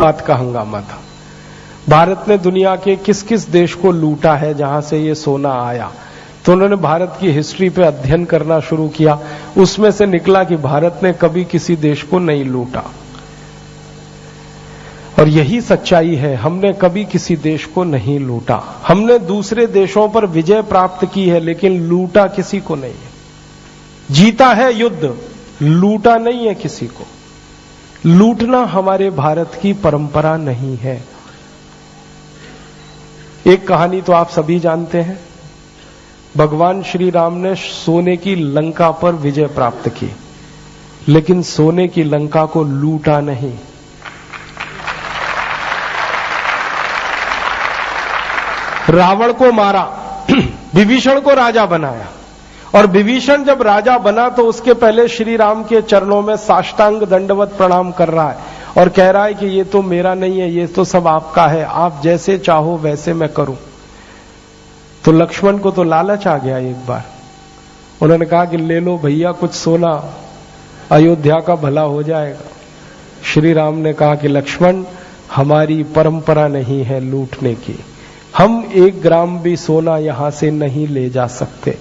बात का हंगामा था। भारत ने दुनिया के किस किस देश को लूटा है जहां से ये सोना आया, तो उन्होंने भारत की हिस्ट्री पे अध्ययन करना शुरू किया। उसमें से निकला कि भारत ने कभी किसी देश को नहीं लूटा, और यही सच्चाई है, हमने कभी किसी देश को नहीं लूटा। हमने दूसरे देशों पर विजय प्राप्त की है, लेकिन लूटा किसी को नहीं है। जीता है युद्ध, लूटा नहीं है किसी को। लूटना हमारे भारत की परंपरा नहीं है। एक कहानी तो आप सभी जानते हैं, भगवान श्री राम ने सोने की लंका पर विजय प्राप्त की, लेकिन सोने की लंका को लूटा नहीं। रावण को मारा, विभीषण को राजा बनाया, और विभीषण जब राजा बना तो उसके पहले श्री राम के चरणों में साष्टांग दंडवत प्रणाम कर रहा है और कह रहा है कि ये तो मेरा नहीं है, ये तो सब आपका है, आप जैसे चाहो वैसे मैं करूं। तो लक्ष्मण को तो लालच आ गया एक बार, उन्होंने कहा कि ले लो भैया कुछ सोना, अयोध्या का भला हो जाएगा। श्री राम ने कहा कि लक्ष्मण, हमारी परंपरा नहीं है लूटने की, हम 1 ग्राम भी सोना यहां से नहीं ले जा सकते।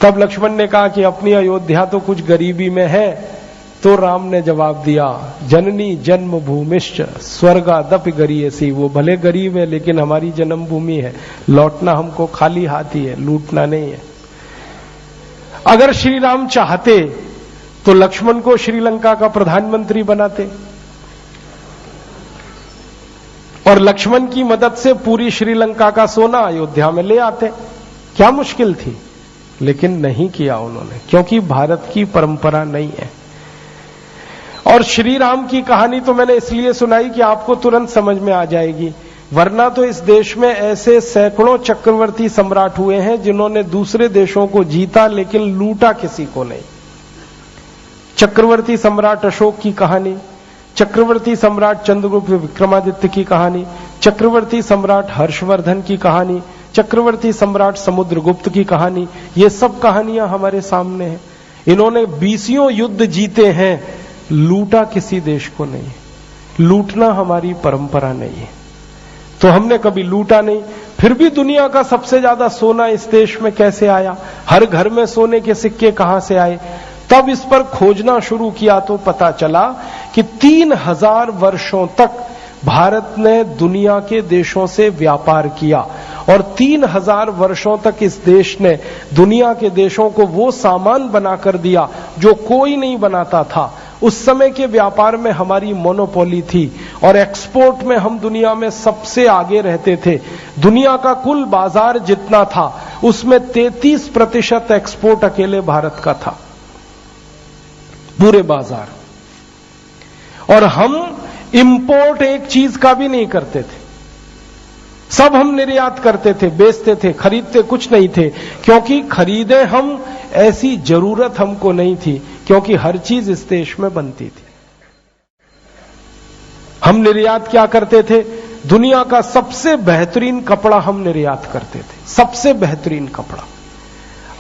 तब लक्ष्मण ने कहा कि अपनी अयोध्या तो कुछ गरीबी में है, तो राम ने जवाब दिया, जननी जन्म भूमिश्च स्वर्गादपि गरीयसी, वो भले गरीब है लेकिन हमारी जन्मभूमि है, लौटना हमको खाली हाथ ही है, लूटना नहीं है। अगर श्री राम चाहते तो लक्ष्मण को श्रीलंका का प्रधानमंत्री बनाते और लक्ष्मण की मदद से पूरी श्रीलंका का सोना अयोध्या में ले आते, क्या मुश्किल थी। लेकिन नहीं किया उन्होंने, क्योंकि भारत की परंपरा नहीं है। और श्री राम की कहानी तो मैंने इसलिए सुनाई कि आपको तुरंत समझ में आ जाएगी, वरना तो इस देश में ऐसे सैकड़ों चक्रवर्ती सम्राट हुए हैं जिन्होंने दूसरे देशों को जीता लेकिन लूटा किसी को नहीं। चक्रवर्ती सम्राट अशोक की कहानी, चक्रवर्ती सम्राट चंद्रगुप्त विक्रमादित्य की कहानी, चक्रवर्ती सम्राट हर्षवर्धन की कहानी, चक्रवर्ती सम्राट समुद्रगुप्त की कहानी, ये सब कहानियां हमारे सामने हैं। इन्होंने 20 युद्ध जीते हैं, लूटा किसी देश को नहीं। लूटना हमारी परंपरा नहीं है, तो हमने कभी लूटा नहीं। फिर भी दुनिया का सबसे ज्यादा सोना इस देश में कैसे आया, हर घर में सोने के सिक्के कहां से आए, तब इस पर खोजना शुरू किया तो पता चला कि 3000 वर्षों तक भारत ने दुनिया के देशों से व्यापार किया, और 3000 वर्षों तक इस देश ने दुनिया के देशों को वो सामान बनाकर दिया जो कोई नहीं बनाता था। उस समय के व्यापार में हमारी मोनोपोली थी, और एक्सपोर्ट में हम दुनिया में सबसे आगे रहते थे। दुनिया का कुल बाजार जितना था उसमें 33% एक्सपोर्ट अकेले भारत का था, पूरे बाजार। और हम इंपोर्ट एक चीज का भी नहीं करते थे, सब हम निर्यात करते थे, बेचते थे, खरीदते कुछ नहीं थे, क्योंकि खरीदे हम ऐसी जरूरत हमको नहीं थी, क्योंकि हर चीज इस देश में बनती थी। हम निर्यात क्या करते थे, दुनिया का सबसे बेहतरीन कपड़ा हम निर्यात करते थे, सबसे बेहतरीन कपड़ा।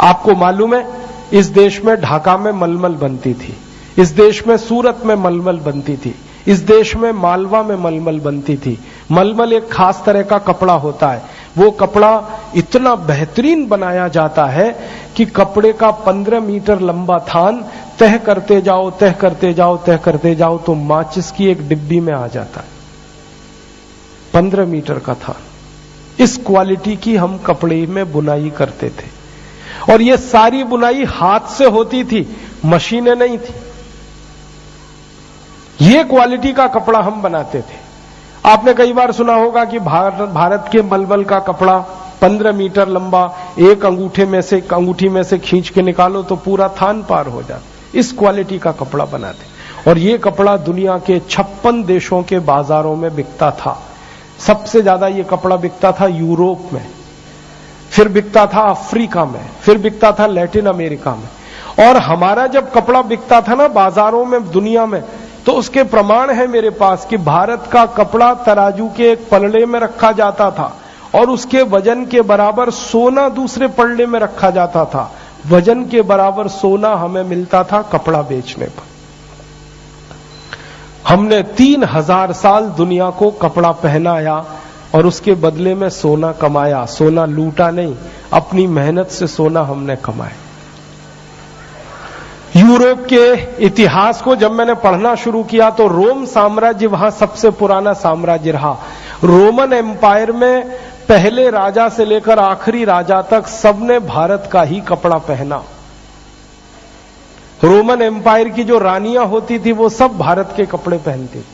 आपको मालूम है, इस देश में ढाका में मलमल बनती थी, इस देश में सूरत में मलमल बनती थी, इस देश में मालवा में मलमल बनती थी। मलमल एक खास तरह का कपड़ा होता है, वो कपड़ा इतना बेहतरीन बनाया जाता है कि कपड़े का 15 मीटर लंबा थान तह करते जाओ, तह करते जाओ, तह करते जाओ तो माचिस की एक डिब्बी में आ जाता है। 15 मीटर का थान, इस क्वालिटी की हम कपड़े में बुनाई करते थे, और ये सारी बुनाई हाथ से होती थी, मशीनें नहीं थी। ये क्वालिटी का कपड़ा हम बनाते थे। आपने कई बार सुना होगा कि भारत के मलमल का कपड़ा 15 मीटर लंबा, एक अंगूठी में से खींच के निकालो तो पूरा थान पार हो जाता। इस क्वालिटी का कपड़ा बनाते, और ये कपड़ा दुनिया के 56 देशों के बाजारों में बिकता था। सबसे ज्यादा ये कपड़ा बिकता था यूरोप में, फिर बिकता था अफ्रीका में, फिर बिकता था लैटिन अमेरिका में। और हमारा जब कपड़ा बिकता था ना बाजारों में दुनिया में, तो उसके प्रमाण है मेरे पास कि भारत का कपड़ा तराजू के एक पलड़े में रखा जाता था, और उसके वजन के बराबर सोना दूसरे पलड़े में रखा जाता था। वजन के बराबर सोना हमें मिलता था कपड़ा बेचने पर। हमने 3000 साल दुनिया को कपड़ा पहनाया और उसके बदले में सोना कमाया। सोना लूटा नहीं, अपनी मेहनत से सोना हमने कमाया। यूरोप के इतिहास को जब मैंने पढ़ना शुरू किया तो रोम साम्राज्य वहां सबसे पुराना साम्राज्य रहा। रोमन एम्पायर में पहले राजा से लेकर आखिरी राजा तक सबने भारत का ही कपड़ा पहना। रोमन एम्पायर की जो रानियां होती थी वो सब भारत के कपड़े पहनती थी।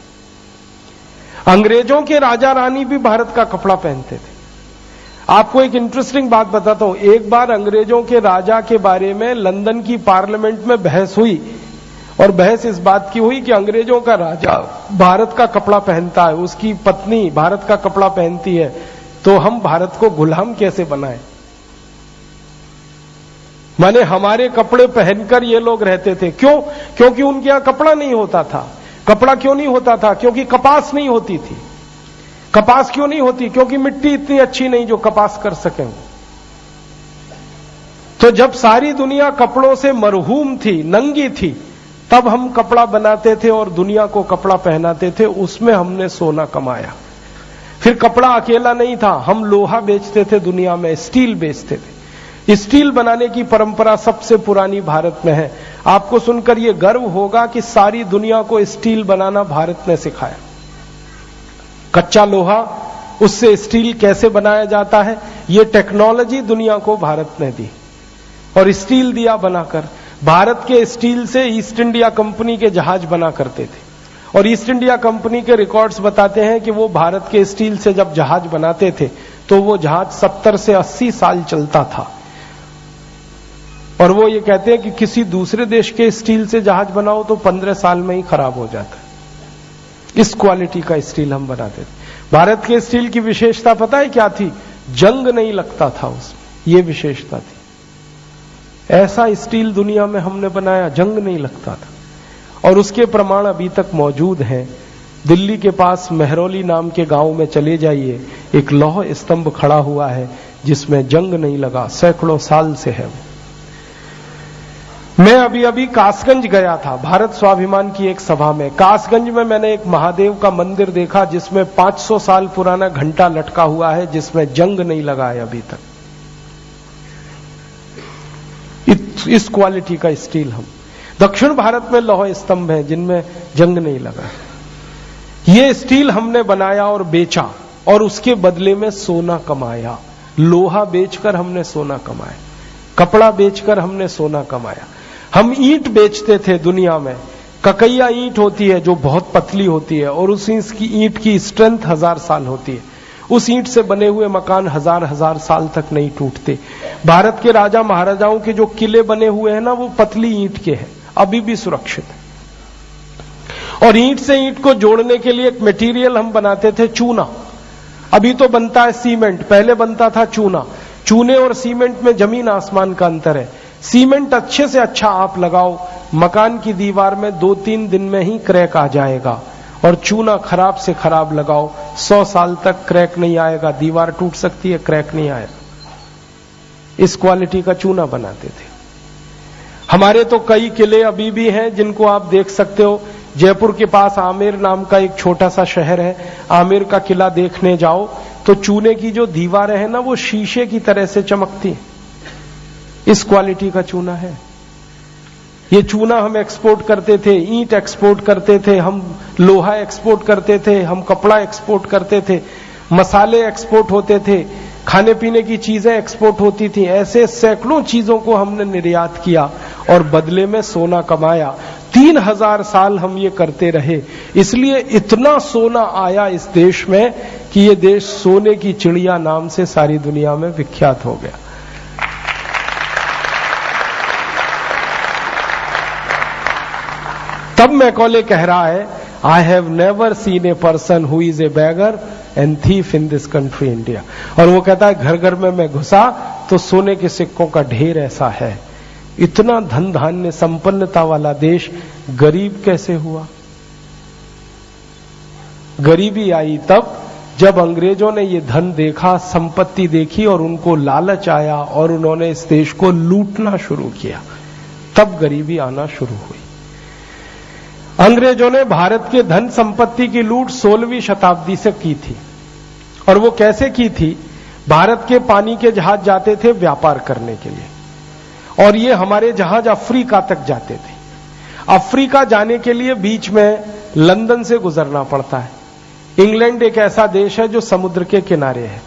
अंग्रेजों के राजा रानी भी भारत का कपड़ा पहनते थे। आपको एक इंटरेस्टिंग बात बताता हूं। एक बार अंग्रेजों के राजा के बारे में लंदन की पार्लियामेंट में बहस हुई और बहस इस बात की हुई कि अंग्रेजों का राजा भारत का कपड़ा पहनता है, उसकी पत्नी भारत का कपड़ा पहनती है, तो हम भारत को गुलाम कैसे बनाएं। माने हमारे कपड़े पहनकर ये लोग रहते थे। क्यों? क्योंकि उनके यहां कपड़ा नहीं होता था। कपड़ा क्यों नहीं होता था? क्योंकि कपास नहीं होती थी। कपास क्यों नहीं होती? क्योंकि मिट्टी इतनी अच्छी नहीं जो कपास कर सकें। तो जब सारी दुनिया कपड़ों से मरहूम थी, नंगी थी, तब हम कपड़ा बनाते थे और दुनिया को कपड़ा पहनाते थे। उसमें हमने सोना कमाया। फिर कपड़ा अकेला नहीं था, हम लोहा बेचते थे दुनिया में, स्टील बेचते थे। स्टील बनाने की परंपरा सबसे पुरानी भारत में है। आपको सुनकर यह गर्व होगा कि सारी दुनिया को स्टील बनाना भारत ने सिखाया। कच्चा लोहा, उससे स्टील कैसे बनाया जाता है, यह टेक्नोलॉजी दुनिया को भारत ने दी और स्टील दिया बनाकर। भारत के स्टील से ईस्ट इंडिया कंपनी के जहाज बना करते थे और ईस्ट इंडिया कंपनी के रिकॉर्ड्स बताते हैं कि वो भारत के स्टील से जब जहाज बनाते थे तो वो जहाज 70 से 80 साल चलता था। और वो ये कहते हैं कि किसी दूसरे देश के स्टील से जहाज बनाओ तो 15 साल में ही खराब हो जाता है। इस क्वालिटी का स्टील हम बनाते थे। भारत के स्टील की विशेषता पता है क्या थी? जंग नहीं लगता था उसमें, ये विशेषता थी। ऐसा स्टील दुनिया में हमने बनाया, जंग नहीं लगता था। और उसके प्रमाण अभी तक मौजूद हैं। दिल्ली के पास मेहरौली नाम के गांव में चले जाइए, एक लौह स्तंभ खड़ा हुआ है जिसमें जंग नहीं लगा, सैकड़ों साल से है। मैं अभी कासगंज गया था भारत स्वाभिमान की एक सभा में। कासगंज में मैंने एक महादेव का मंदिर देखा जिसमें 500 साल पुराना घंटा लटका हुआ है जिसमें जंग नहीं लगा है अभी तक। इस क्वालिटी का स्टील हम। दक्षिण भारत में लौह स्तंभ हैं जिनमें जंग नहीं लगा। ये स्टील हमने बनाया और बेचा और उसके बदले में सोना कमाया। लोहा बेचकर हमने सोना कमाया, कपड़ा बेचकर हमने सोना कमाया। हम ईंट बेचते थे दुनिया में। ककैया ईंट होती है जो बहुत पतली होती है और उस ईंट की स्ट्रेंथ 1000 साल होती है। उस ईंट से बने हुए मकान हजार साल तक नहीं टूटते। भारत के राजा महाराजाओं के जो किले बने हुए हैं ना, वो पतली ईंट के हैं, अभी भी सुरक्षित है। और ईंट से ईंट को जोड़ने के लिए एक मटेरियल हम बनाते थे, चूना। अभी तो बनता है सीमेंट, पहले बनता था चूना। चूने और सीमेंट में जमीन आसमान का अंतर है। सीमेंट अच्छे से अच्छा आप लगाओ, मकान की दीवार में 2-3 दिन में ही क्रैक आ जाएगा। और चूना खराब से खराब लगाओ, 100 साल तक क्रैक नहीं आएगा। दीवार टूट सकती है, क्रैक नहीं आएगा। इस क्वालिटी का चूना बनाते थे। हमारे तो कई किले अभी भी हैं जिनको आप देख सकते हो। जयपुर के पास आमेर नाम का एक छोटा सा शहर है। आमेर का किला देखने जाओ तो चूने की जो दीवारें हैं ना, वो शीशे की तरह से चमकती हैं। इस क्वालिटी का चूना है। ये चूना हम एक्सपोर्ट करते थे, ईंट एक्सपोर्ट करते थे, हम लोहा एक्सपोर्ट करते थे, हम कपड़ा एक्सपोर्ट करते थे, मसाले एक्सपोर्ट होते थे, खाने पीने की चीजें एक्सपोर्ट होती थी। ऐसे सैकड़ों चीजों को हमने निर्यात किया और बदले में सोना कमाया। 3000 साल हम ये करते रहे। इसलिए इतना सोना आया इस देश में कि ये देश सोने की चिड़िया नाम से सारी दुनिया में विख्यात हो गया। तब मैकॉले कह रहा है, I have never seen a person who is a bagger and thief in this country India. और वो कहता है, घर घर में मैं घुसा तो सोने के सिक्कों का ढेर ऐसा है। इतना धन धान्य संपन्नता वाला देश गरीब कैसे हुआ? गरीबी आई तब जब अंग्रेजों ने ये धन देखा, संपत्ति देखी और उनको लालच आया और उन्होंने इस देश को लूटना शुरू किया। तब गरीबी आना शुरू हुई। अंग्रेजों ने भारत के धन संपत्ति की लूट 16वीं शताब्दी से की थी। और वो कैसे की थी? भारत के पानी के जहाज जाते थे व्यापार करने के लिए, और ये हमारे जहाज अफ्रीका तक जाते थे। अफ्रीका जाने के लिए बीच में लंदन से गुजरना पड़ता है। इंग्लैंड एक ऐसा देश है जो समुद्र के किनारे है,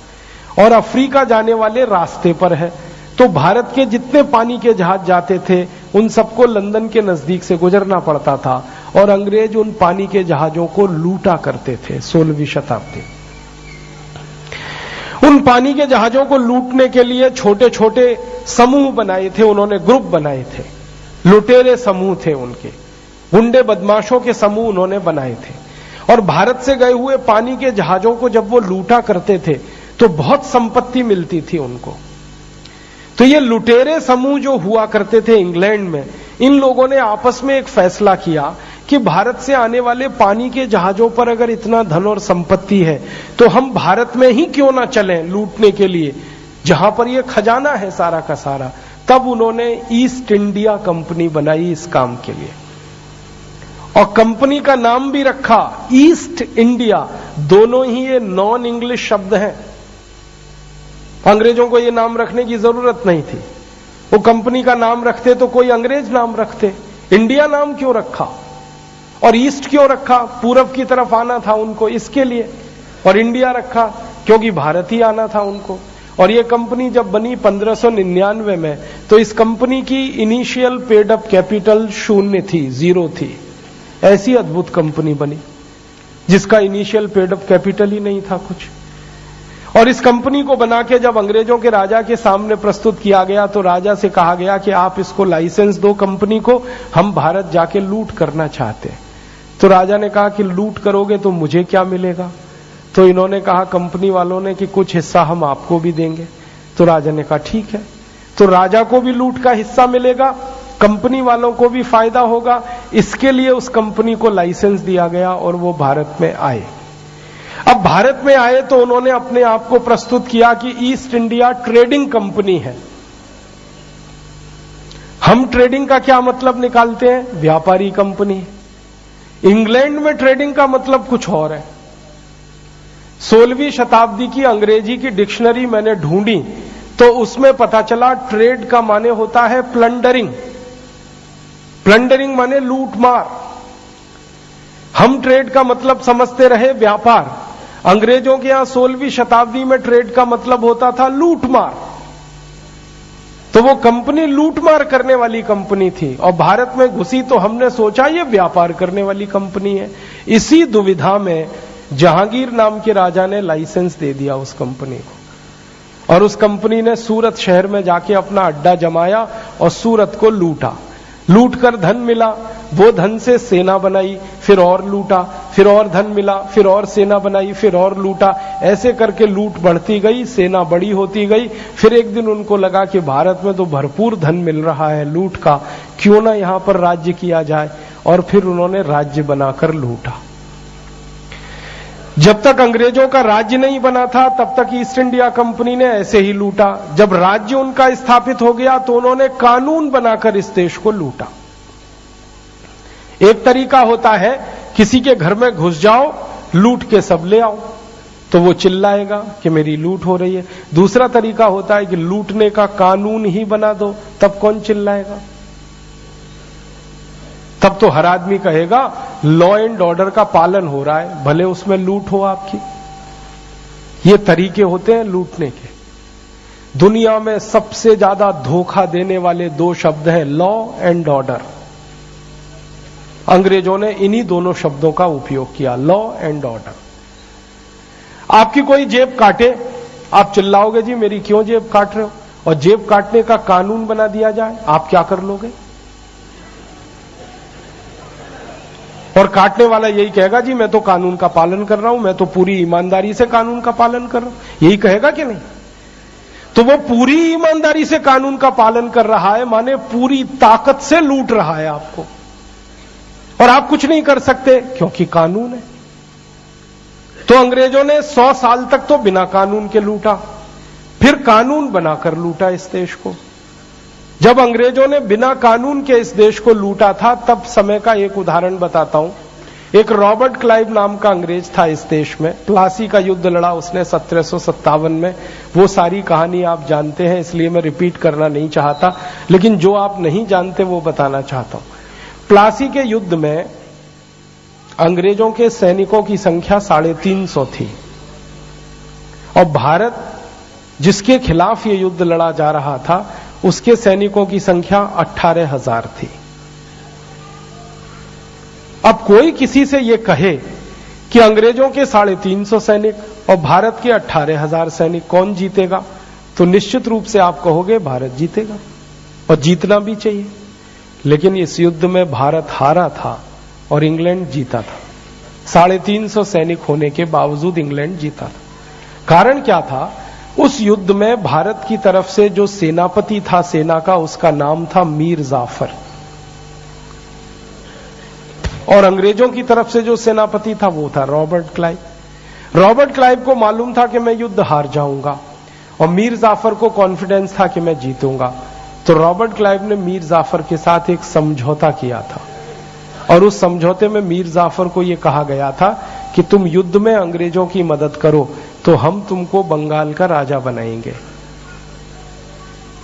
और अफ्रीका जाने वाले रास्ते पर है। तो भारत के जितने पानी के जहाज जाते थे उन सबको लंदन के नजदीक से गुजरना पड़ता था, और अंग्रेज उन पानी के जहाजों को लूटा करते थे। 16वीं शताब्दी उन पानी के जहाजों को लूटने के लिए छोटे छोटे समूह बनाए थे, उन्होंने ग्रुप बनाए थे, लुटेरे समूह थे, उनके गुंडे बदमाशों के समूह उन्होंने बनाए थे। और भारत से गए हुए पानी के जहाजों को जब वो लूटा करते थे तो बहुत संपत्ति मिलती थी उनको। तो ये लुटेरे समूह जो हुआ करते थे इंग्लैंड में, इन लोगों ने आपस में एक फैसला किया कि भारत से आने वाले पानी के जहाजों पर अगर इतना धन और संपत्ति है तो हम भारत में ही क्यों ना चलें लूटने के लिए, जहां पर ये खजाना है सारा का सारा। तब उन्होंने ईस्ट इंडिया कंपनी बनाई इस काम के लिए, और कंपनी का नाम भी रखा ईस्ट इंडिया। दोनों ही ये नॉन इंग्लिश शब्द हैं, अंग्रेजों को ये नाम रखने की जरूरत नहीं थी। वो कंपनी का नाम रखते तो कोई अंग्रेज नाम रखते, इंडिया नाम क्यों रखा? और ईस्ट क्यों रखा? पूरब की तरफ आना था उनको इसके लिए। और इंडिया रखा क्योंकि भारत ही आना था उनको। और ये कंपनी जब बनी 1599 में, तो इस कंपनी की इनिशियल पेड अप कैपिटल 0 थी, 0 थी। ऐसी अद्भुत कंपनी बनी जिसका इनिशियल पेड अप कैपिटल ही नहीं था कुछ। और इस कंपनी को बना के जब अंग्रेजों के राजा के सामने प्रस्तुत किया गया तो राजा से कहा गया कि आप इसको लाइसेंस दो कंपनी को, हम भारत जाके लूट करना चाहते हैं। तो राजा ने कहा कि लूट करोगे तो मुझे क्या मिलेगा? तो इन्होंने कहा कंपनी वालों ने कि कुछ हिस्सा हम आपको भी देंगे। तो राजा ने कहा ठीक है। तो राजा को भी लूट का हिस्सा मिलेगा, कंपनी वालों को भी फायदा होगा। इसके लिए उस कंपनी को लाइसेंस दिया गया और वो भारत में आए। अब भारत में आए तो उन्होंने अपने आप को प्रस्तुत किया कि ईस्ट इंडिया ट्रेडिंग कंपनी है। हम ट्रेडिंग का क्या मतलब निकालते हैं? व्यापारी कंपनी। इंग्लैंड में ट्रेडिंग का मतलब कुछ और है। 16वीं शताब्दी की अंग्रेजी की डिक्शनरी मैंने ढूंढी तो उसमें पता चला ट्रेड का माने होता है प्लंडरिंग। प्लंडरिंग माने लूट मार। हम ट्रेड का मतलब समझते रहे व्यापार। अंग्रेजों के यहां 16वीं शताब्दी में ट्रेड का मतलब होता था लूट मार। तो वो कंपनी लूट मार करने वाली कंपनी थी, और भारत में घुसी तो हमने सोचा ये व्यापार करने वाली कंपनी है। इसी दुविधा में जहांगीर नाम के राजा ने लाइसेंस दे दिया उस कंपनी को, और उस कंपनी ने सूरत शहर में जाके अपना अड्डा जमाया और सूरत को लूटा। लूट कर धन मिला, वो धन से सेना बनाई, फिर और लूटा, फिर और धन मिला, फिर और सेना बनाई, फिर और लूटा। ऐसे करके लूट बढ़ती गई, सेना बड़ी होती गई। फिर एक दिन उनको लगा कि भारत में तो भरपूर धन मिल रहा है लूट का, क्यों ना यहां पर राज्य किया जाए। और फिर उन्होंने राज्य बनाकर लूटा। जब तक अंग्रेजों का राज्य नहीं बना था तब तक ईस्ट इंडिया कंपनी ने ऐसे ही लूटा। जब राज्य उनका स्थापित हो गया तो उन्होंने कानून बनाकर इस देश को लूटा। एक तरीका होता है किसी के घर में घुस जाओ, लूट के सब ले आओ, तो वो चिल्लाएगा कि मेरी लूट हो रही है। दूसरा तरीका होता है कि लूटने का कानून ही बना दो, तब कौन चिल्लाएगा? तब तो हर आदमी कहेगा लॉ एंड ऑर्डर का पालन हो रहा है, भले उसमें लूट हो आपकी। ये तरीके होते हैं लूटने के। दुनिया में सबसे ज्यादा धोखा देने वाले 2 शब्द हैं, लॉ एंड ऑर्डर। अंग्रेजों ने इन्हीं दोनों शब्दों का उपयोग किया, लॉ एंड ऑर्डर। आपकी कोई जेब काटे, आप चिल्लाओगे जी मेरी क्यों जेब काट रहे हो? और जेब काटने का कानून बना दिया जाए, आप क्या कर लोगे? और काटने वाला यही कहेगा जी मैं तो कानून का पालन कर रहा हूं, मैं तो पूरी ईमानदारी से कानून का पालन कर रहा हूं, यही कहेगा कि नहीं? तो वो पूरी ईमानदारी से कानून का पालन कर रहा है, माने पूरी ताकत से लूट रहा है आपको, और आप कुछ नहीं कर सकते क्योंकि कानून है। तो अंग्रेजों ने 100 साल तक तो बिना कानून के लूटा, फिर कानून बनाकर लूटा इस देश को। जब अंग्रेजों ने बिना कानून के इस देश को लूटा था, तब समय का एक उदाहरण बताता हूं। एक रॉबर्ट क्लाइव नाम का अंग्रेज था इस देश में, प्लासी का युद्ध लड़ा उसने 1757 में। वो सारी कहानी आप जानते हैं, इसलिए मैं रिपीट करना नहीं चाहता, लेकिन जो आप नहीं जानते वो बताना चाहता हूं। प्लासी के युद्ध में अंग्रेजों के सैनिकों की संख्या 350 थी और भारत जिसके खिलाफ ये युद्ध लड़ा जा रहा था उसके सैनिकों की संख्या 18,000 थी। अब कोई किसी से ये कहे कि अंग्रेजों के 350 सैनिक और भारत के 18,000 सैनिक कौन जीतेगा, तो निश्चित रूप से आप कहोगे भारत जीतेगा, और जीतना भी चाहिए। लेकिन इस युद्ध में भारत हारा था और इंग्लैंड जीता था। 350 सैनिक होने के बावजूद इंग्लैंड जीता था। कारण क्या था? उस युद्ध में भारत की तरफ से जो सेनापति था सेना का, उसका नाम था मीर जाफर, और अंग्रेजों की तरफ से जो सेनापति था वो था रॉबर्ट क्लाइव। रॉबर्ट क्लाइव को मालूम था कि मैं युद्ध हार जाऊंगा और मीर जाफर को कॉन्फिडेंस था कि मैं जीतूंगा। तो रॉबर्ट क्लाइव ने मीर जाफर के साथ एक समझौता किया था, और उस समझौते में मीर जाफर को यह कहा गया था कि तुम युद्ध में अंग्रेजों की मदद करो तो हम तुमको बंगाल का राजा बनाएंगे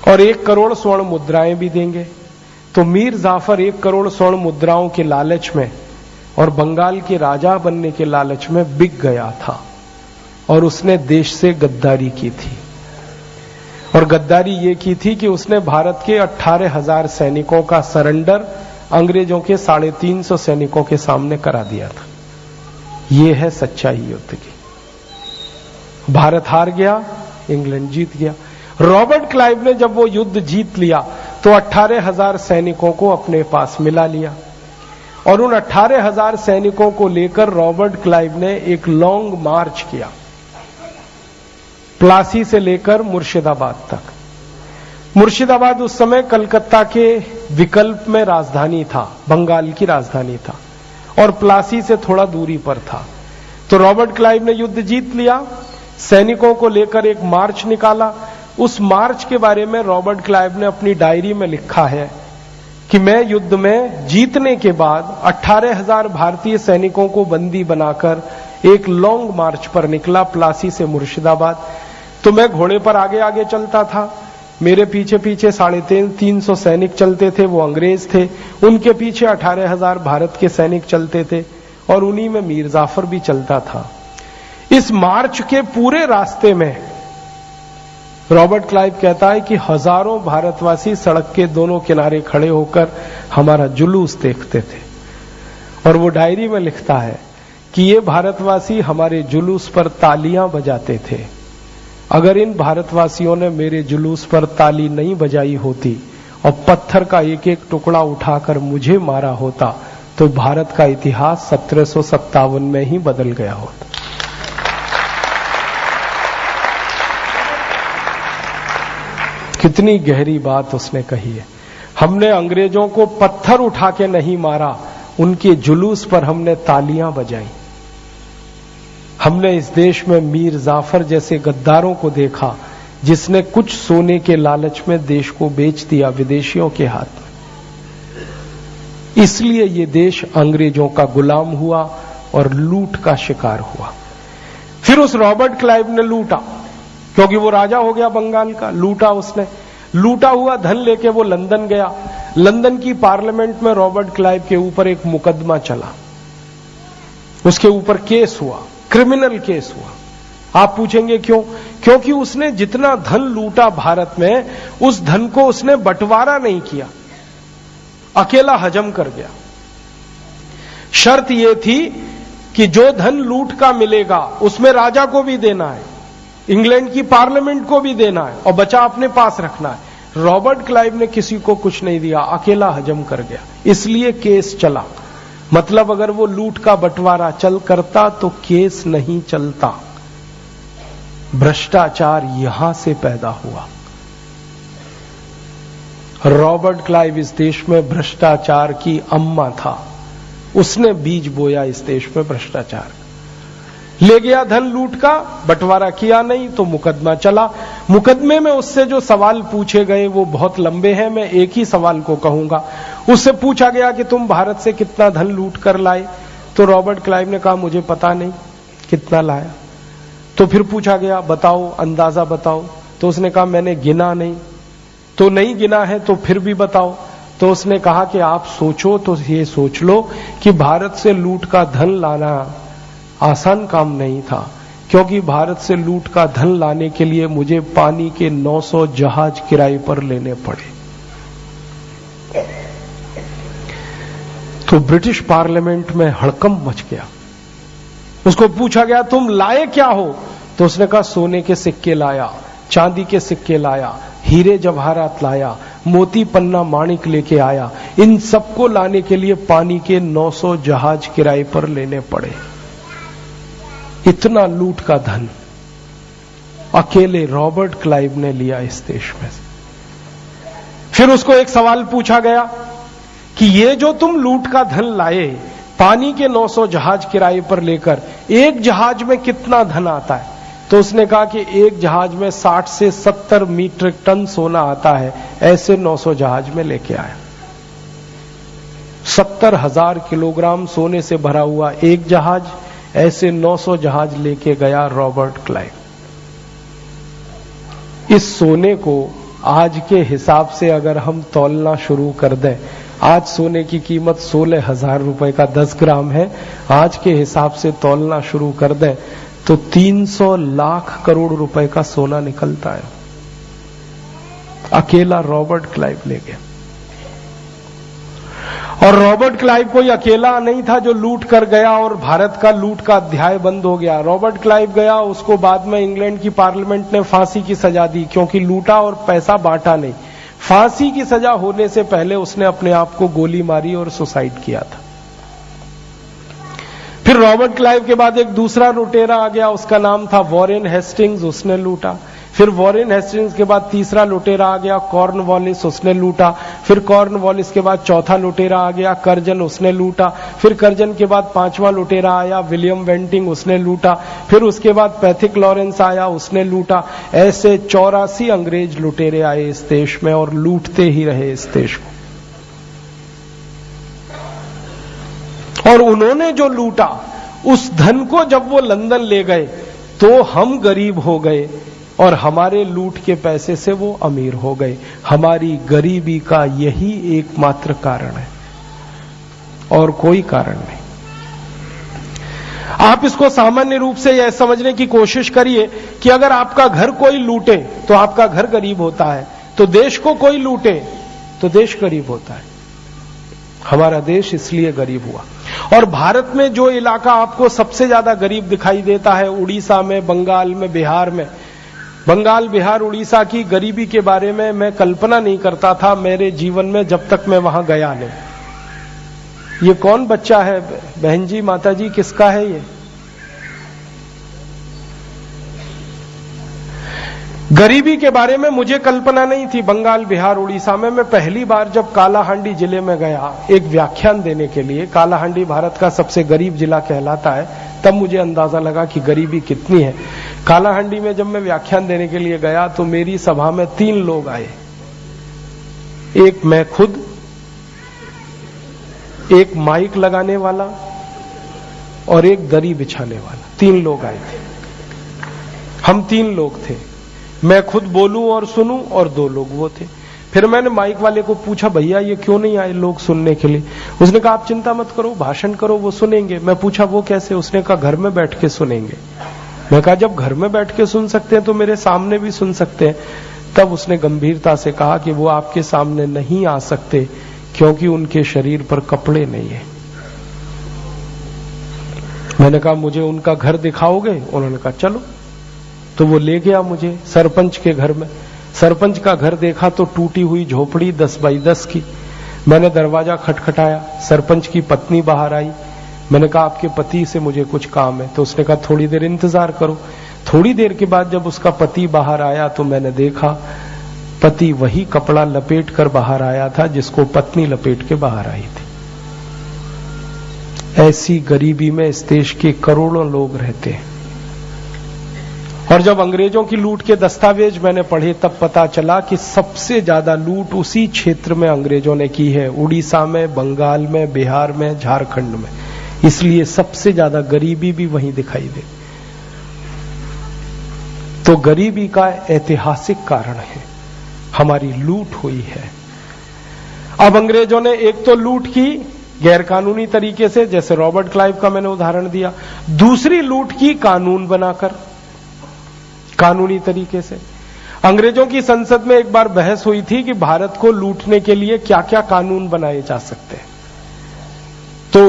और 1 करोड़ स्वर्ण मुद्राएं भी देंगे। तो मीर जाफर 1 करोड़ स्वर्ण मुद्राओं के लालच में और बंगाल के राजा बनने के लालच में बिक गया था, और उसने देश से गद्दारी की थी। और गद्दारी ये की थी कि उसने भारत के 18,000 सैनिकों का सरेंडर अंग्रेजों के 350 सैनिकों के सामने करा दिया था। ये है सच्चाई युद्ध की। भारत हार गया, इंग्लैंड जीत गया। रॉबर्ट क्लाइव ने जब वो युद्ध जीत लिया तो 18,000 सैनिकों को अपने पास मिला लिया, और उन 18,000 सैनिकों को लेकर रॉबर्ट क्लाइव ने एक लॉन्ग मार्च किया, प्लासी से लेकर मुर्शिदाबाद तक। मुर्शिदाबाद उस समय कलकत्ता के विकल्प में राजधानी था, बंगाल की राजधानी था, और प्लासी से थोड़ा दूरी पर था। तो रॉबर्ट क्लाइव ने युद्ध जीत लिया, सैनिकों को लेकर एक मार्च निकाला। उस मार्च के बारे में रॉबर्ट क्लाइव ने अपनी डायरी में लिखा है कि मैं युद्ध में जीतने के बाद 18,000 भारतीय सैनिकों को बंदी बनाकर एक लॉन्ग मार्च पर निकला, प्लासी से मुर्शिदाबाद। तो मैं घोड़े पर आगे आगे चलता था, मेरे पीछे पीछे 350 सैनिक चलते थे, वो अंग्रेज थे, उनके पीछे 18,000 भारत के सैनिक चलते थे, और उन्हीं में मीर जाफर भी चलता था। इस मार्च के पूरे रास्ते में रॉबर्ट क्लाइव कहता है कि हजारों भारतवासी सड़क के दोनों किनारे खड़े होकर हमारा जुलूस देखते थे, और वो डायरी में लिखता है कि ये भारतवासी हमारे जुलूस पर तालियां बजाते थे। अगर इन भारतवासियों ने मेरे जुलूस पर ताली नहीं बजाई होती और पत्थर का एक एक टुकड़ा उठाकर मुझे मारा होता तो भारत का इतिहास 1757 में ही बदल गया होता। कितनी गहरी बात उसने कही है। हमने अंग्रेजों को पत्थर उठा के नहीं मारा, उनके जुलूस पर हमने तालियां बजाई। हमने इस देश में मीर जाफर जैसे गद्दारों को देखा जिसने कुछ सोने के लालच में देश को बेच दिया विदेशियों के हाथ में। इसलिए ये देश अंग्रेजों का गुलाम हुआ और लूट का शिकार हुआ। फिर उस रॉबर्ट क्लाइव ने लूटा, क्योंकि वो राजा हो गया बंगाल का। लूटा उसने, लूटा हुआ धन लेके वो लंदन गया। लंदन की पार्लियामेंट में रॉबर्ट क्लाइव के ऊपर एक मुकदमा चला, उसके ऊपर केस हुआ, क्रिमिनल केस हुआ। आप पूछेंगे क्यों? क्योंकि उसने जितना धन लूटा भारत में, उस धन को उसने बंटवारा नहीं किया, अकेला हजम कर गया। शर्त यह थी कि जो धन लूट का मिलेगा उसमें राजा को भी देना है, इंग्लैंड की पार्लियामेंट को भी देना है, और बचा अपने पास रखना है। रॉबर्ट क्लाइव ने किसी को कुछ नहीं दिया, अकेला हजम कर गया, इसलिए केस चला। मतलब अगर वो लूट का बंटवारा चल करता तो केस नहीं चलता। भ्रष्टाचार यहां से पैदा हुआ। रॉबर्ट क्लाइव इस देश में भ्रष्टाचार की अम्मा था, उसने बीज बोया इस देश में भ्रष्टाचार। ले गया धन लूट का, बंटवारा किया नहीं तो मुकदमा चला। मुकदमे में उससे जो सवाल पूछे गए वो बहुत लंबे हैं, मैं एक ही सवाल को कहूंगा। उससे पूछा गया कि तुम भारत से कितना धन लूट कर लाए, तो रॉबर्ट क्लाइव ने कहा मुझे पता नहीं कितना लाया। तो फिर पूछा गया बताओ, अंदाजा बताओ, तो उसने कहा मैंने गिना नहीं। तो नहीं गिना है तो फिर भी बताओ। तो उसने कहा कि आप सोचो तो ये सोच लो कि भारत से लूट का धन लाना आसान काम नहीं था, क्योंकि भारत से लूट का धन लाने के लिए मुझे पानी के 900 जहाज किराए पर लेने पड़े। तो ब्रिटिश पार्लियामेंट में हड़कंप मच गया। उसको पूछा गया तुम लाए क्या हो, तो उसने कहा सोने के सिक्के लाया, चांदी के सिक्के लाया, हीरे जवाहरात लाया, मोती पन्ना माणिक लेके आया। इन सबको लाने के लिए पानी के 900 जहाज किराए पर लेने पड़े। इतना लूट का धन अकेले रॉबर्ट क्लाइव ने लिया इस देश में। फिर उसको एक सवाल पूछा गया कि ये जो तुम लूट का धन लाए पानी के 900 जहाज किराए पर लेकर, एक जहाज में कितना धन आता है? तो उसने कहा कि एक जहाज में 60 से 70 मीट्रिक टन सोना आता है। ऐसे 900 जहाज में लेके आया। 70,000 किलोग्राम सोने से भरा हुआ एक जहाज, ऐसे 900 जहाज लेके गया रॉबर्ट क्लाइव। इस सोने को आज के हिसाब से अगर हम तौलना शुरू कर दें, आज सोने की कीमत 16,000 रुपए का 10 ग्राम है। आज के हिसाब से तौलना शुरू कर दें तो 300 लाख करोड़ रुपए का सोना निकलता है। अकेला रॉबर्ट क्लाइव ले गया। और रॉबर्ट क्लाइव कोई अकेला नहीं था जो लूट कर गया और भारत का लूट का अध्याय बंद हो गया। रॉबर्ट क्लाइव गया, उसको बाद में इंग्लैंड की पार्लियामेंट ने फांसी की सजा दी, क्योंकि लूटा और पैसा बांटा नहीं। फांसी की सजा होने से पहले उसने अपने आप को गोली मारी और सुसाइड किया था। फिर रॉबर्ट क्लाइव के बाद एक दूसरा लुटेरा आ गया, उसका नाम था वॉरेन हेस्टिंग्स, उसने लूटा। फिर वॉरेन हेस्टिंग्स के बाद तीसरा लुटेरा आ गया कॉर्नवालिस, उसने लूटा। फिर कॉर्नवालिस के बाद चौथा लुटेरा आ गया कर्जन, उसने लूटा। फिर कर्जन के बाद पांचवां लुटेरा आया विलियम वेंटिंग, उसने लूटा। फिर उसके बाद पैथिक लॉरेंस आया, उसने लूटा। ऐसे 84 अंग्रेज लुटेरे आए इस देश में और लूटते ही रहे इस देश को। और उन्होंने जो लूटा उस धन को जब वो लंदन ले गए तो हम गरीब हो गए और हमारे लूट के पैसे से वो अमीर हो गए। हमारी गरीबी का यही एकमात्र कारण है और कोई कारण नहीं। आप इसको सामान्य रूप से यह समझने की कोशिश करिए कि अगर आपका घर कोई लूटे तो आपका घर गरीब होता है, तो देश को कोई लूटे तो देश गरीब होता है। हमारा देश इसलिए गरीब हुआ। और भारत में जो इलाका आपको सबसे ज्यादा गरीब दिखाई देता है, उड़ीसा में, बंगाल में, बिहार में। बंगाल, बिहार, उड़ीसा की गरीबी के बारे में मैं कल्पना नहीं करता था मेरे जीवन में जब तक मैं वहां गया नहीं। ये कौन बच्चा है बहन जी, माता जी, किसका है ये? गरीबी के बारे में मुझे कल्पना नहीं थी बंगाल, बिहार, उड़ीसा में। मैं पहली बार जब कालाहांडी जिले में गया एक व्याख्यान देने के लिए, कालाहांडी भारत का सबसे गरीब जिला कहलाता है, तब मुझे अंदाजा लगा कि गरीबी कितनी है। कालाहांडी में जब मैं व्याख्यान देने के लिए गया तो मेरी सभा में 3 लोग आए। एक मैं खुद, एक माइक लगाने वाला और एक दरी बिछाने वाला। 3 लोग आए थे। हम 3 लोग थे। मैं खुद बोलूं और सुनूं और 2 लोग वो थे। फिर मैंने माइक वाले को पूछा, भैया ये क्यों नहीं आए लोग सुनने के लिए? उसने कहा आप चिंता मत करो, भाषण करो, वो सुनेंगे। मैं पूछा वो कैसे? उसने कहा घर में बैठ के सुनेंगे। मैं कहा जब घर में बैठ के सुन सकते हैं तो मेरे सामने भी सुन सकते हैं। तब उसने गंभीरता से कहा कि वो आपके सामने नहीं आ सकते क्योंकि उनके शरीर पर कपड़े नहीं है। मैंने कहा मुझे उनका घर दिखाओगे? उन्होंने कहा चलो। तो वो ले गया मुझे सरपंच के घर में। सरपंच का घर देखा तो टूटी हुई झोपड़ी 10 बाई 10 की। मैंने दरवाजा खटखटाया, सरपंच की पत्नी बाहर आई। मैंने कहा आपके पति से मुझे कुछ काम है। तो उसने कहा थोड़ी देर इंतजार करो। थोड़ी देर के बाद जब उसका पति बाहर आया तो मैंने देखा पति वही कपड़ा लपेट कर बाहर आया था जिसको पत्नी लपेट के बाहर आई थी। ऐसी गरीबी में इस देश के करोड़ों लोग रहते हैं। और जब अंग्रेजों की लूट के दस्तावेज मैंने पढ़े तब पता चला कि सबसे ज्यादा लूट उसी क्षेत्र में अंग्रेजों ने की है, उड़ीसा में, बंगाल में, बिहार में, झारखंड में। इसलिए सबसे ज्यादा गरीबी भी वहीं दिखाई दे। तो गरीबी का ऐतिहासिक कारण है, हमारी लूट हुई है। अब अंग्रेजों ने एक तो लूट की गैरकानूनी तरीके से, जैसे रॉबर्ट क्लाइव का मैंने उदाहरण दिया। दूसरी लूट की कानून बनाकर, कानूनी तरीके से। अंग्रेजों की संसद में एक बार बहस हुई थी कि भारत को लूटने के लिए क्या क्या कानून बनाए जा सकते हैं। तो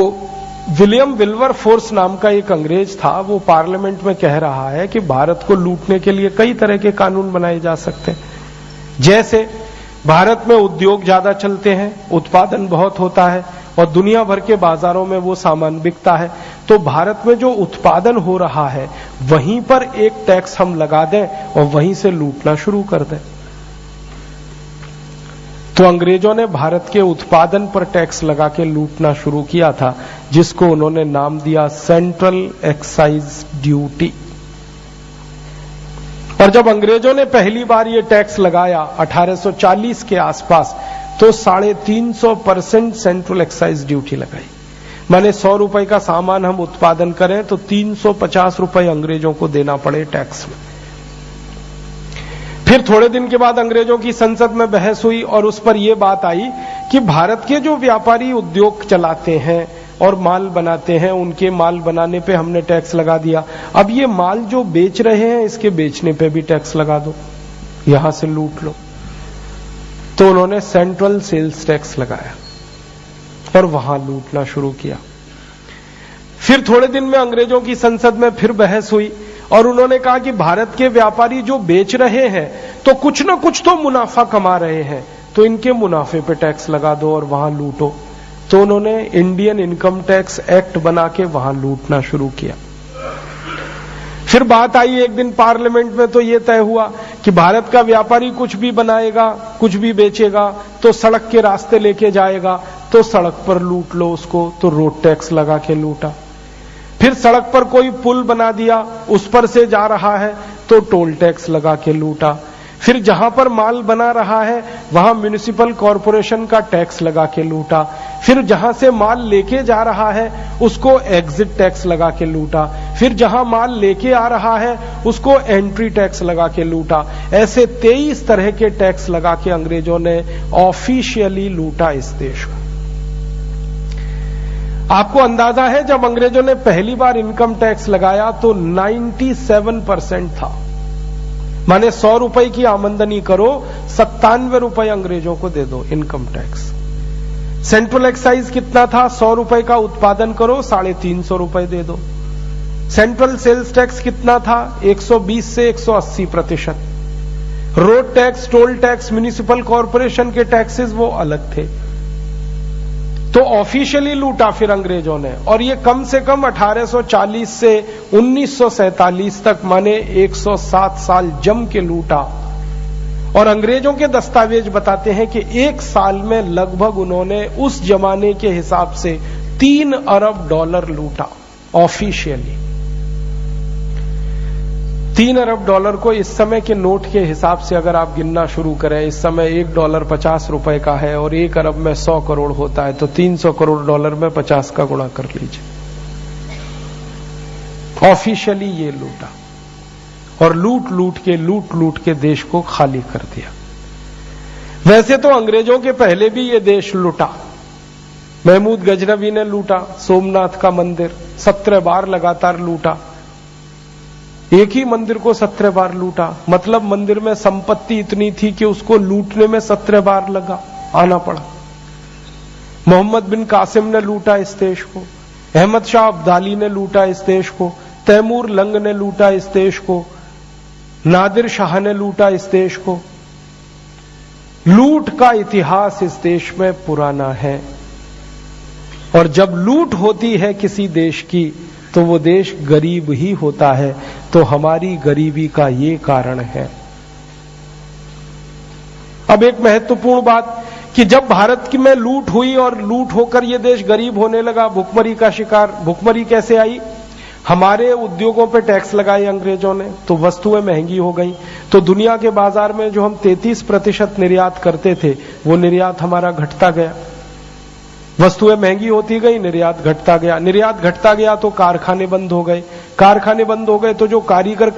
विलियम विल्बरफोर्स नाम का एक अंग्रेज था, वो पार्लियामेंट में कह रहा है कि भारत को लूटने के लिए कई तरह के कानून बनाए जा सकते हैं। जैसे भारत में उद्योग ज्यादा चलते हैं, उत्पादन बहुत होता है और दुनिया भर के बाजारों में वो सामान बिकता है, तो भारत में जो उत्पादन हो रहा है वहीं पर एक टैक्स हम लगा दें और वहीं से लूटना शुरू कर दें। तो अंग्रेजों ने भारत के उत्पादन पर टैक्स लगा के लूटना शुरू किया था, जिसको उन्होंने नाम दिया सेंट्रल एक्साइज ड्यूटी। और जब अंग्रेजों ने पहली बार ये टैक्स लगाया 1840 के आसपास, तो 350% सेंट्रल एक्साइज ड्यूटी लगाई। माने 100 रुपए का सामान हम उत्पादन करें तो 350 रुपए अंग्रेजों को देना पड़े टैक्स में। फिर थोड़े दिन के बाद अंग्रेजों की संसद में बहस हुई और उस पर यह बात आई कि भारत के जो व्यापारी उद्योग चलाते हैं और माल बनाते हैं, उनके माल बनाने पे हमने टैक्स लगा दिया। अब ये माल जो बेच रहे हैं, इसके बेचने पे भी टैक्स लगा दो, यहां से लूट लो। तो उन्होंने सेंट्रल सेल्स टैक्स लगाया और वहां लूटना शुरू किया। फिर थोड़े दिन में अंग्रेजों की संसद में फिर बहस हुई और उन्होंने कहा कि भारत के व्यापारी जो बेच रहे हैं तो कुछ ना कुछ तो मुनाफा कमा रहे हैं, तो इनके मुनाफे पे टैक्स लगा दो और वहां लूटो। तो उन्होंने इंडियन इनकम टैक्स एक्ट बना के वहां लूटना शुरू किया। फिर बात आई एक दिन पार्लियामेंट में, तो यह तय हुआ कि भारत का व्यापारी कुछ भी बनाएगा, कुछ भी बेचेगा तो सड़क के रास्ते लेके जाएगा, तो सड़क पर लूट लो उसको, तो रोड टैक्स लगा के लूटा। फिर सड़क पर कोई पुल बना दिया, उस पर से जा रहा है तो टोल टैक्स लगा के लूटा। फिर जहां पर माल बना रहा है वहां म्युनिसिपल कॉरपोरेशन का टैक्स लगा के लूटा। फिर जहां से माल लेके जा रहा है उसको एग्जिट टैक्स लगा के लूटा। फिर जहां माल लेके आ रहा है उसको एंट्री टैक्स लगा के लूटा। ऐसे 23 तरह के टैक्स लगा के अंग्रेजों ने ऑफिशियली लूटा इस देश को। आपको अंदाजा है जब अंग्रेजों ने पहली बार इनकम टैक्स लगाया तो 97% था। माने 100 रुपए की आमदनी करो, 97 रुपए अंग्रेजों को दे दो इनकम टैक्स। सेंट्रल एक्साइज कितना था? 100 रुपए का उत्पादन करो, 350 रुपए दे दो। सेंट्रल सेल्स टैक्स कितना था? 120 से 180%। Road tax, toll tax, municipal corporation के टैक्सेस वो अलग थे। तो ऑफिशियली लूटा फिर अंग्रेजों ने, और ये कम से कम 1840 से 1947 तक, माने 107 साल जम के लूटा। और अंग्रेजों के दस्तावेज बताते हैं कि एक साल में लगभग उन्होंने उस जमाने के हिसाब से $3 अरब लूटा ऑफिशियली। $3 अरब को इस समय के नोट के हिसाब से अगर आप गिनना शुरू करें, इस समय $1 50 रुपए का है और 1 अरब में 100 करोड़ होता है, तो $300 करोड़ में 50 का गुणा कर लीजिए। ऑफिशियली ये लूटा और लूट लूट के देश को खाली कर दिया। वैसे तो अंग्रेजों के पहले भी ये देश लूटा। महमूद गजनवी ने लूटा सोमनाथ का मंदिर, 17 बार लगातार लूटा। एक ही मंदिर को 17 बार लूटा, मतलब मंदिर में संपत्ति इतनी थी कि उसको लूटने में 17 बार लगा आना पड़ा। मोहम्मद बिन कासिम ने लूटा इस देश को, अहमद शाह अब्दाली ने लूटा इस देश को, तैमूर लंग ने लूटा इस देश को, नादिर शाह ने लूटा इस देश को। लूट का इतिहास इस देश में पुराना है, और जब लूट होती है किसी देश की तो वो देश गरीब ही होता है। तो हमारी गरीबी का ये कारण है। अब एक महत्वपूर्ण बात कि जब भारत की में लूट हुई और लूट होकर ये देश गरीब होने लगा, भुखमरी का शिकार, भुखमरी कैसे आई? हमारे उद्योगों पे टैक्स लगाए अंग्रेजों ने, तो वस्तुएं महंगी हो गई। तो दुनिया के बाजार में जो हम 33% निर्यात करते थे, वो निर्यात हमारा घटता गया। वस्तुएं महंगी होती गई, निर्यात घटता गया। निर्यात घटता गया तो कारखाने बंद हो गए। कारखाने बंद हो गए तो जो कारीगर